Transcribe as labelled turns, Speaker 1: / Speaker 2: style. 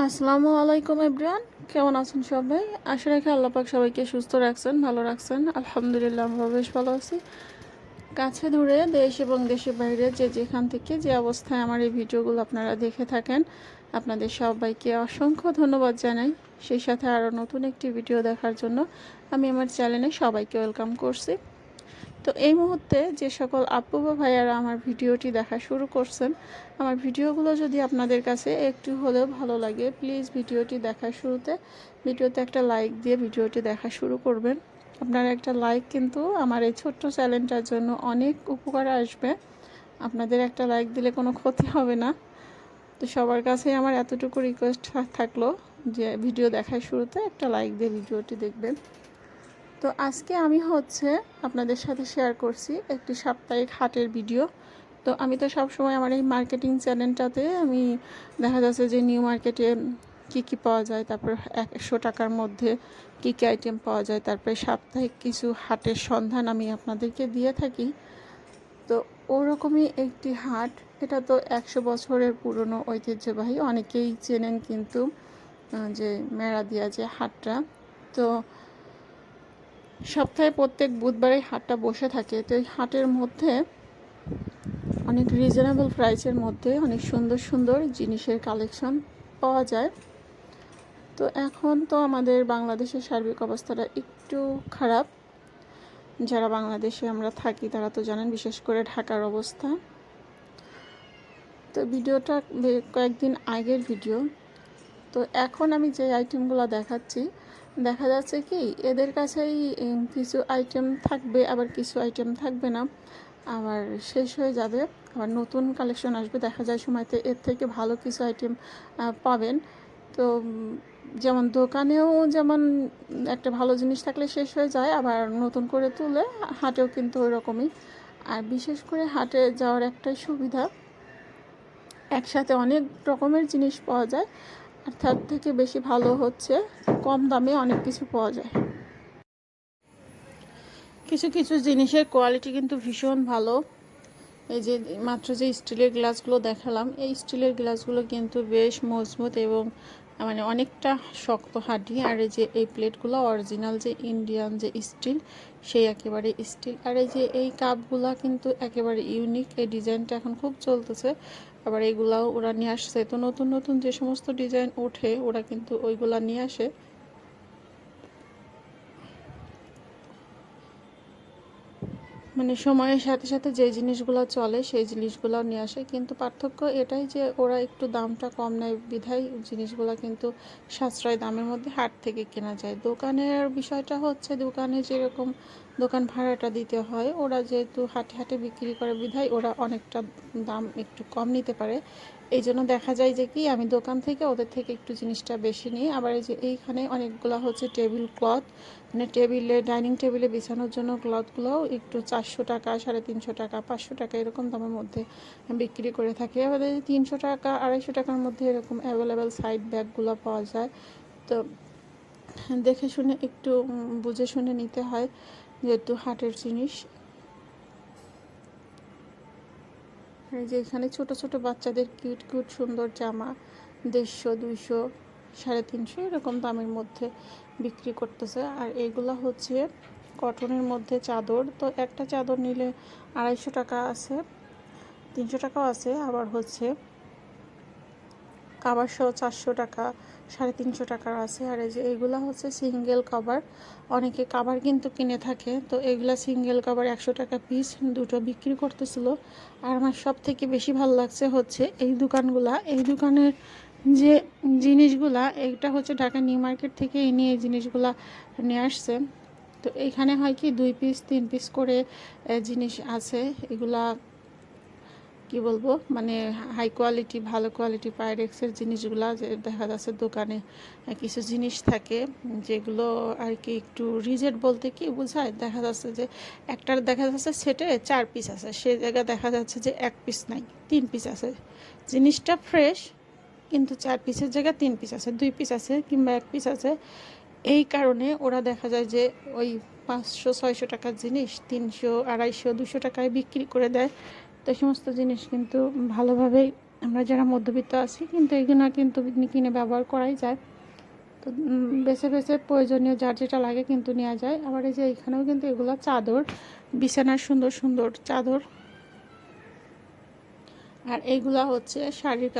Speaker 1: আসসালামু আলাইকুম এভরিওয়ান, কেমন আছেন সবাই? আশা রাখি আল্লাহ পাক সবাইকে সুস্থ রাখছেন, ভালো রাখছেন। আলহামদুলিল্লাহ আমরা বেশ ভালো আছি। কাছে দূরে দেশ এবং দেশের বাইরে যে যেখান থেকে যে অবস্থায় আমার এই ভিডিওগুলো আপনারা দেখে থাকেন, আপনাদের সবাইকে অসংখ্য ধন্যবাদ জানাই। সেই সাথে আরও নতুন একটি ভিডিও দেখার জন্য আমি আমার চ্যানেলে সবাইকে ওয়েলকাম করছি। তো এই মুহূর্তে যে সকল আপু বা ভাইয়ারা আমার ভিডিওটি দেখা শুরু করছেন, আমার ভিডিওগুলো যদি আপনাদের কাছে একটু হলেও ভালো লাগে, প্লিজ ভিডিওটি দেখার শুরুতে ভিডিওতে একটা লাইক দিয়ে ভিডিওটি দেখা শুরু করবেন। আপনার একটা লাইক কিন্তু আমার এই ছোট্ট চ্যানেলটার জন্য অনেক উপকারে আসবে। আপনাদের একটা লাইক দিলে কোনো ক্ষতি হবে না। তো সবার কাছে আমার এতটুকু রিকোয়েস্ট থাকলো যে ভিডিও দেখার শুরুতে একটা লাইক দিয়ে ভিডিওটি দেখবেন। তো আজকে আমি আপনাদের সাথে শেয়ার করছি একটি সাপ্তাহিক হাটের ভিডিও। তো আমি তো সবসময় আমার এই মার্কেটিং চ্যানেলটাতে আমি দেখা যাচ্ছে যে নিউ মার্কেটে কী পাওয়া যায়, তারপর 100 টাকার মধ্যে কী আইটেম পাওয়া যায়, তারপরে সাপ্তাহিক কিছু হাটের সন্ধান আমি আপনাদেরকে দিয়ে থাকি। তো ওরকমই একটি হাট, এটা তো 100 বছরের পুরনো ঐতিহ্যবাহী, অনেকেই চেনেন কিন্তু যে মেরাদিয়া যে হাটটা। তো সপ্তাহে প্রত্যেক বুধবারে হাটটা বসে থাকে। তো এই হাটের মধ্যে অনেক রিজনেবল প্রাইসের মধ্যে অনেক সুন্দর সুন্দর জিনিসের কালেকশন পাওয়া যায়। তো এখন তো আমাদের বাংলাদেশের সার্বিক অবস্থাটা একটু খারাপ। যারা বাংলাদেশে আমরা থাকি তারা তো জানেন, বিশেষ করে ঢাকার অবস্থা। তো ভিডিওটা কয়েকদিন আগের ভিডিও। তো এখন আমি যে আইটেমগুলো দেখাচ্ছি, দেখা যাচ্ছে কি এদের কাছেই কিছু আইটেম থাকবে, আবার কিছু আইটেম থাকবে না, আবার শেষ হয়ে যাবে, আবার নতুন কালেকশন আসবে। দেখা যায় সময়তে এর থেকে ভালো কিছু আইটেম পাবেন। তো যেমন দোকানেও যেমন একটা ভালো জিনিস থাকলে শেষ হয়ে যায়, আবার নতুন করে তুলে হাটেও কিন্তু ওই রকমই। আর বিশেষ করে হাটে যাওয়ার একটাই সুবিধা, একসাথে অনেক রকমের জিনিস পাওয়া যায়। আর তার থেকে বেশি ভালো কম দামে অনেক কিছু পাওয়া যায়। কিছু কিছু জিনিসের কোয়ালিটি কিন্তু ভীষণ ভালো। এই যে মাত্র যে স্টিলের গ্লাসগুলো দেখালাম, এই স্টিলের গ্লাসগুলো কিন্তু বেশ মজবুত এবং মানে অনেকটা শক্ত হাড্ডি। আর এই যে এই প্লেটগুলো অরিজিনাল যে ইন্ডিয়ান যে স্টিল, সেই একেবারে স্টিল। আর এই যে এই কাপগুলো কিন্তু একেবারে ইউনিক, এই ডিজাইনটা এখন খুব চলতেছে। আবার এইগুলাও ওরা নিয়ে আসছে। তো নতুন নতুন যে সমস্ত ডিজাইন ওঠে ওরা কিন্তু ওইগুলা নিয়ে আসে। মানে সময়ের সাথে সাথে যে জিনিসগুলো চলে সেই জিনিসগুলো নিয়ে আসে, কিন্তু পার্থক্য এটাই যে ওরা একটু দামটা কম নেয় বিধায় জিনিসগুলো কিন্তু সাশ্রয় দামের মধ্যে হাট থেকে কেনা যায়। দোকানের বিষয়টা দোকানে যেরকম দোকান ভাড়াটা দিতে হয়, ওরা যেহেতু হাটে হাটে বিক্রি করে বিধায় ওরা অনেকটা দাম একটু কম নিতে পারে। এই জন্য দেখা যায় যে কি আমি দোকান থেকে ওদের থেকে একটু জিনিসটা বেশি নিই। আবার এই যে এইখানে অনেকগুলো টেবিল ক্লথ, মানে টেবিলে ডাইনিং টেবিলে বিছানোর জন্য ক্লথগুলোও একটু 400 টাকা, 350 টাকা, 500 টাকা এরকম দামের মধ্যে বিক্রি করে থাকে। আবার 300 টাকা, 250 টাকার মধ্যে এরকম অ্যাভেলেবেল সাইড ব্যাগগুলো পাওয়া যায়। তো দেখে শুনে একটু বুঝে শুনে নিতে হয়, যেহেতু হাটের জিনিস। এই যে এখানে ছোট ছোট বাচ্চাদের কিউট কিউট সুন্দর জামা 150, 200, 350 এরকম দামের মধ্যে বিক্রি করতেছে। আর এইগুলো কটনের মধ্যে চাদর। তো একটা চাদর নিলে 250 টাকা আছে, 300 টাকাও আছে। আবার কাভার সহ 400 টাকা, 350 টাকার আছে। আর এই যে এইগুলা সিঙ্গেল কাভার, অনেকে কাভার কিন্তু কিনে থাকে। তো এগুলা সিঙ্গেল কাভার 100 টাকা পিস, দুটো বিক্রি করতেছিল। আর আমার সব থেকে বেশি ভালো লাগছে এই দোকানগুলা, এই দোকানের যে জিনিসগুলা, এটা ঢাকা নিউ মার্কেট থেকে নিয়ে এই জিনিসগুলা নিয়ে আসছে। তো এইখানে হয় কি 2 পিস 3 পিস করে জিনিস আছে। এগুলা কি বলবো, মানে হাই কোয়ালিটি, ভালো কোয়ালিটি পাইরেক্সের জিনিসগুলা। যে দেখা যাচ্ছে দোকানে কিছু জিনিস থাকে যেগুলো আর কি একটু রিজেক্ট বলতে কি বোঝায়, দেখা যাচ্ছে যে একটার দেখা যাচ্ছে সেটে 4 পিস আছে, সে জায়গায় দেখা যাচ্ছে যে 1 পিস নাই, 3 পিস আছে। জিনিসটা ফ্রেশ, কিন্তু 4 পিসের জায়গায় 3 পিস আছে, 2 পিস আছে, কিংবা 1 পিস আছে। এই কারণে ওরা দেখা যায় যে ওই 500-600 টাকার জিনিস 300, 250, 200 টাকায় বিক্রি করে দেয়। তো সমস্ত জিনিস কিন্তু ভালোভাবেই আমরা যারা মধ্যবিত্ত আছি কিন্তু এগুলো কিন্তু কিনে ব্যবহার করাই যায়। তো বেছে বেছে প্রয়োজনীয় যার যেটা লাগে কিন্তু নেওয়া যায়। আবার এই যে এখানেও কিন্তু এগুলো চাদর, বিছানার সুন্দর সুন্দর চাদর। আর এইগুলা হচ্ছে শাড়ির